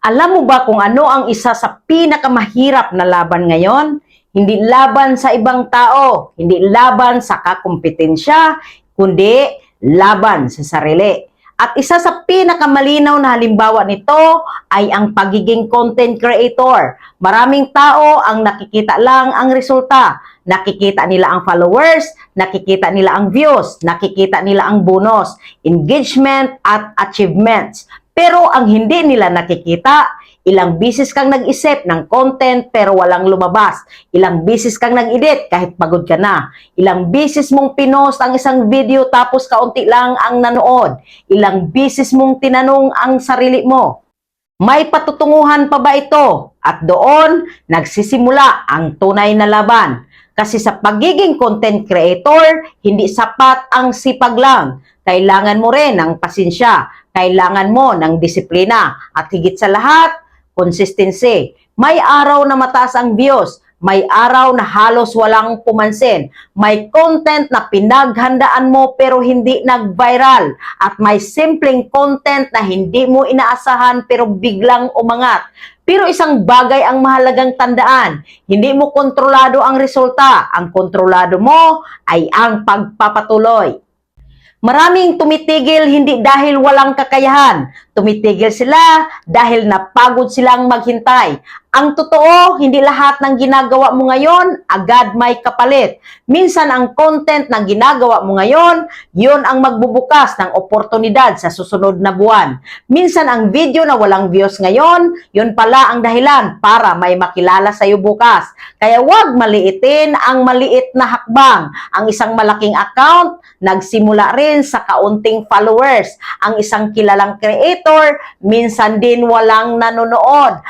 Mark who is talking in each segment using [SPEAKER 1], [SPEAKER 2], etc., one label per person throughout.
[SPEAKER 1] Alam mo ba kung ano ang isa sa pinakamahirap na laban ngayon? Hindi laban sa ibang tao, hindi laban sa kakumpetensya, kundi laban sa sarili. At isa sa pinakamalinaw na halimbawa nito ay ang pagiging content creator. Maraming tao ang nakikita lang ang resulta. Nakikita nila ang followers, nakikita nila ang views, nakikita nila ang bonus, engagement at achievements. Pero ang hindi nila nakikita, ilang bisis kang nag-isip ng content pero walang lumabas. Ilang bisis kang nag-edit kahit pagod ka na. Ilang bisis mong pinost ang isang video tapos kaunti lang ang nanood. Ilang bisis mong tinanong ang sarili mo, may patutunguhan pa ba ito? At doon, nagsisimula ang tunay na laban. Kasi sa pagiging content creator, hindi sapat ang sipag lang. Kailangan mo rin ng pasensya. Kailangan mo ng disiplina. At higit sa lahat, consistency. May araw na mataas ang views. May araw na halos walang pumansin. May content na pinaghandaan mo pero hindi nag-viral. At may simpleng content na hindi mo inaasahan pero biglang umangat. Pero isang bagay ang mahalagang tandaan, hindi mo kontrolado ang resulta. Ang kontrolado mo ay ang pagpapatuloy. Maraming tumitigil hindi dahil walang kakayahan. Tumitigil sila dahil napagod silang maghintay. Ang totoo, hindi lahat ng ginagawa mo ngayon agad may kapalit. Minsan ang content na ginagawa mo ngayon, yun ang magbubukas ng oportunidad sa susunod na buwan. Minsan ang video na walang views ngayon, yun pala ang dahilan para may makilala sa iyo bukas. Kaya huwag maliitin ang maliit na hakbang. Ang isang malaking account, nagsimula rin sa kaunting followers. Ang isang kilalang creator, minsan din walang nanonood.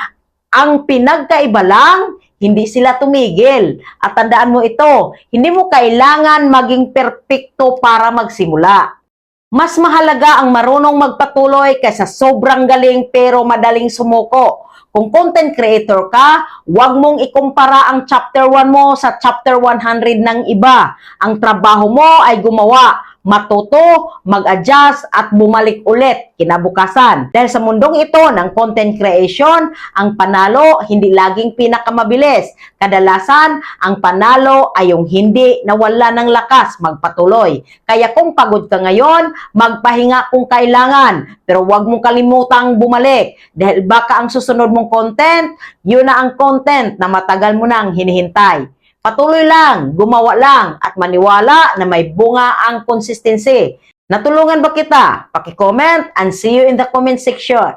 [SPEAKER 1] Ang pinagkaiba lang, hindi sila tumigil. At tandaan mo ito, hindi mo kailangan maging perpekto para magsimula. Mas mahalaga ang marunong magpatuloy kaysa sobrang galing pero madaling sumuko. Kung content creator ka, huwag mong ikumpara ang chapter 1 mo sa chapter 100 ng iba. Ang trabaho mo ay gumawa, matuto, mag-adjust at bumalik ulit kinabukasan. Dahil sa mundong ito ng content creation, ang panalo hindi laging pinakamabilis. Kadalasan, ang panalo ay yung hindi nawala ng lakas magpatuloy. Kaya kung pagod ka ngayon, magpahinga kung kailangan. Pero huwag mong kalimutang bumalik. Dahil baka ang susunod mong content, yun na ang content na matagal mo nang hinihintay. Patuloy lang, gumawa lang, at maniwala na may bunga ang consistency. Natulungan ba kita? Paki-comment and see you in the comment section.